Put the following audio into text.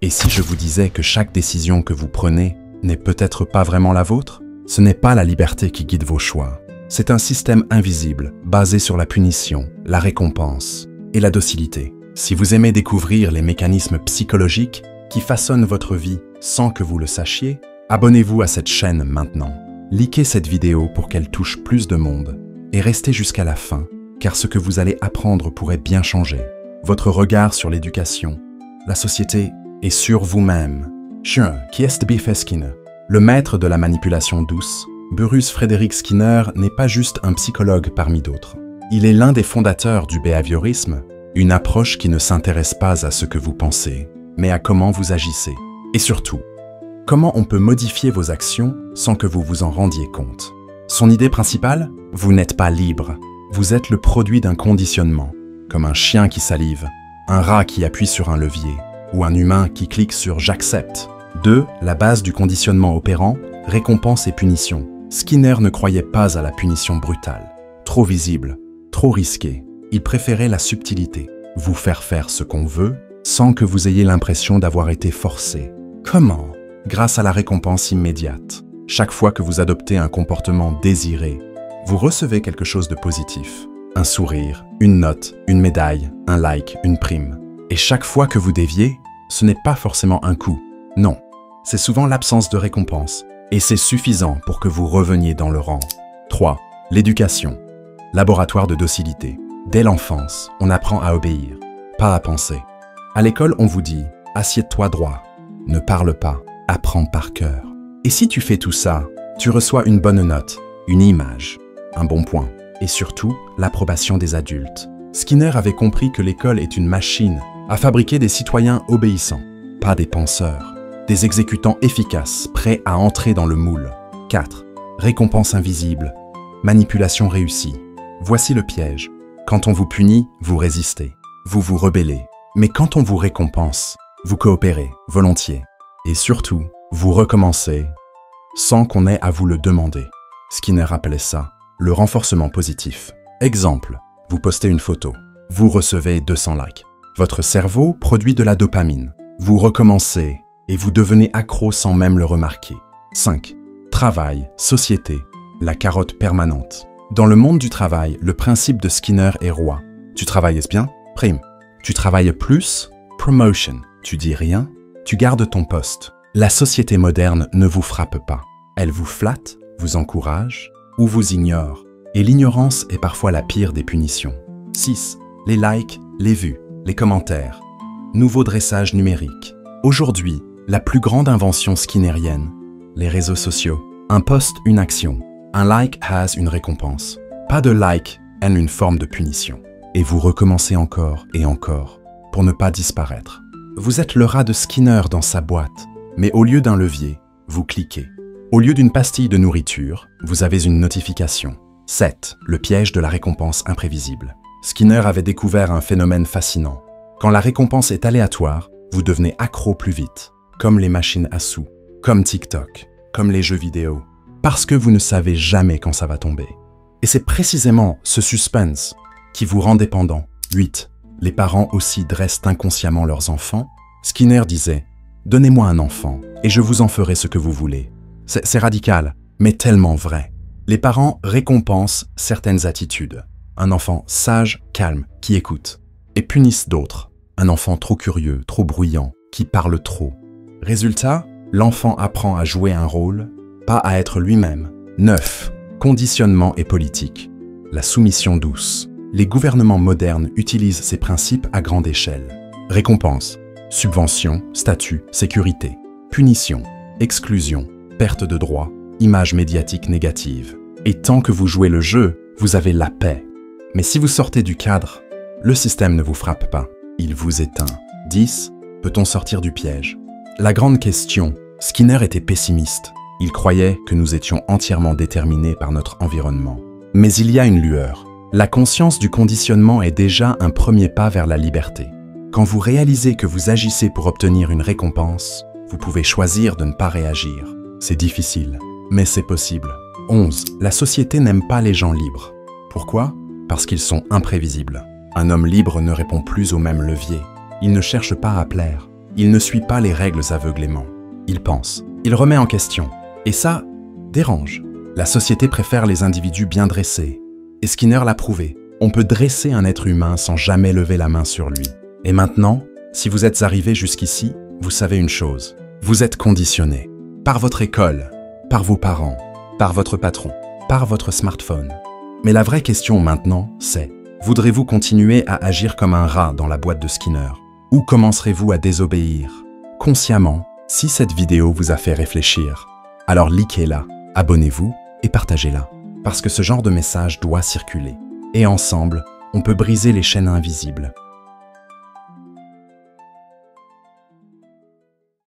Et si je vous disais que chaque décision que vous prenez n'est peut-être pas vraiment la vôtre? Ce n'est pas la liberté qui guide vos choix. C'est un système invisible, basé sur la punition, la récompense et la docilité. Si vous aimez découvrir les mécanismes psychologiques qui façonnent votre vie sans que vous le sachiez, abonnez-vous à cette chaîne maintenant. Likez cette vidéo pour qu'elle touche plus de monde et restez jusqu'à la fin, car ce que vous allez apprendre pourrait bien changer votre regard sur l'éducation, la société et sur vous-même. Qui est B.F. Skinner? Le maître de la manipulation douce, Bruce Frederick Skinner n'est pas juste un psychologue parmi d'autres. Il est l'un des fondateurs du behaviorisme, une approche qui ne s'intéresse pas à ce que vous pensez, mais à comment vous agissez. Et surtout, comment on peut modifier vos actions sans que vous vous en rendiez compte. Son idée principale? Vous n'êtes pas libre. Vous êtes le produit d'un conditionnement, comme un chien qui salive, un rat qui appuie sur un levier, ou un humain qui clique sur « j'accepte ». 2. La base du conditionnement opérant, récompense et punition. Skinner ne croyait pas à la punition brutale, trop visible, trop risquée. Il préférait la subtilité, vous faire faire ce qu'on veut sans que vous ayez l'impression d'avoir été forcé. Comment? Grâce à la récompense immédiate. Chaque fois que vous adoptez un comportement désiré, vous recevez quelque chose de positif. Un sourire, une note, une médaille, un like, une prime. Et chaque fois que vous déviez, ce n'est pas forcément un coup. Non, c'est souvent l'absence de récompense. Et c'est suffisant pour que vous reveniez dans le rang. 3. L'éducation. Laboratoire de docilité. Dès l'enfance, on apprend à obéir, pas à penser. À l'école, on vous dit « assieds-toi droit, ne parle pas, apprends par cœur ». Et si tu fais tout ça, tu reçois une bonne note, une image, un bon point, et surtout l'approbation des adultes. Skinner avait compris que l'école est une machine à fabriquer des citoyens obéissants, pas des penseurs, des exécutants efficaces, prêts à entrer dans le moule. 4. Récompense invisible, manipulation réussie. Voici le piège. Quand on vous punit, vous résistez, vous vous rebellez. Mais quand on vous récompense, vous coopérez volontiers. Et surtout, vous recommencez sans qu'on ait à vous le demander. Skinner appelait ça le renforcement positif. Exemple, vous postez une photo, vous recevez 200 likes. Votre cerveau produit de la dopamine. Vous recommencez et vous devenez accro sans même le remarquer. 5. Travail, société, la carotte permanente. Dans le monde du travail, le principe de Skinner est roi. Tu travailles bien? Prime. Tu travailles plus? Promotion. Tu dis rien? Tu gardes ton poste. La société moderne ne vous frappe pas. Elle vous flatte, vous encourage ou vous ignore. Et l'ignorance est parfois la pire des punitions. 6. Les likes, les vues, les commentaires. Nouveau dressage numérique. Aujourd'hui, la plus grande invention skinnerienne, les réseaux sociaux. Un post, une action. Un like has une récompense. Pas de like and une forme de punition. Et vous recommencez encore et encore pour ne pas disparaître. Vous êtes le rat de Skinner dans sa boîte, mais au lieu d'un levier, vous cliquez. Au lieu d'une pastille de nourriture, vous avez une notification. 7. Le piège de la récompense imprévisible. Skinner avait découvert un phénomène fascinant. Quand la récompense est aléatoire, vous devenez accro plus vite, comme les machines à sous, comme TikTok, comme les jeux vidéo, parce que vous ne savez jamais quand ça va tomber. Et c'est précisément ce suspense qui vous rend dépendant. 8. Les parents aussi dressent inconsciemment leurs enfants. Skinner disait « Donnez-moi un enfant et je vous en ferai ce que vous voulez ». C'est radical, mais tellement vrai. Les parents récompensent certaines attitudes. Un enfant sage, calme, qui écoute, et punissent d'autres. Un enfant trop curieux, trop bruyant, qui parle trop. Résultat, l'enfant apprend à jouer un rôle, pas à être lui-même. 9. Conditionnement et politique. La soumission douce. Les gouvernements modernes utilisent ces principes à grande échelle. Récompense, subvention, statut, sécurité. Punition, exclusion, perte de droits, image médiatique négative. Et tant que vous jouez le jeu, vous avez la paix. Mais si vous sortez du cadre, le système ne vous frappe pas, il vous éteint. 10. Peut-on sortir du piège? La grande question, Skinner était pessimiste. Il croyait que nous étions entièrement déterminés par notre environnement. Mais il y a une lueur. La conscience du conditionnement est déjà un premier pas vers la liberté. Quand vous réalisez que vous agissez pour obtenir une récompense, vous pouvez choisir de ne pas réagir. C'est difficile, mais c'est possible. 11. La société n'aime pas les gens libres. Pourquoi? Parce qu'ils sont imprévisibles. Un homme libre ne répond plus au même levier. Il ne cherche pas à plaire. Il ne suit pas les règles aveuglément. Il pense, il remet en question. Et ça dérange. La société préfère les individus bien dressés. Et Skinner l'a prouvé. On peut dresser un être humain sans jamais lever la main sur lui. Et maintenant, si vous êtes arrivé jusqu'ici, vous savez une chose. Vous êtes conditionné. Par votre école, par vos parents, par votre patron, par votre smartphone. Mais la vraie question maintenant, c'est: voudrez-vous continuer à agir comme un rat dans la boîte de Skinner? Ou commencerez-vous à désobéir, consciemment, si cette vidéo vous a fait réfléchir? Alors likez-la, abonnez-vous et partagez-la. Parce que ce genre de message doit circuler. Et ensemble, on peut briser les chaînes invisibles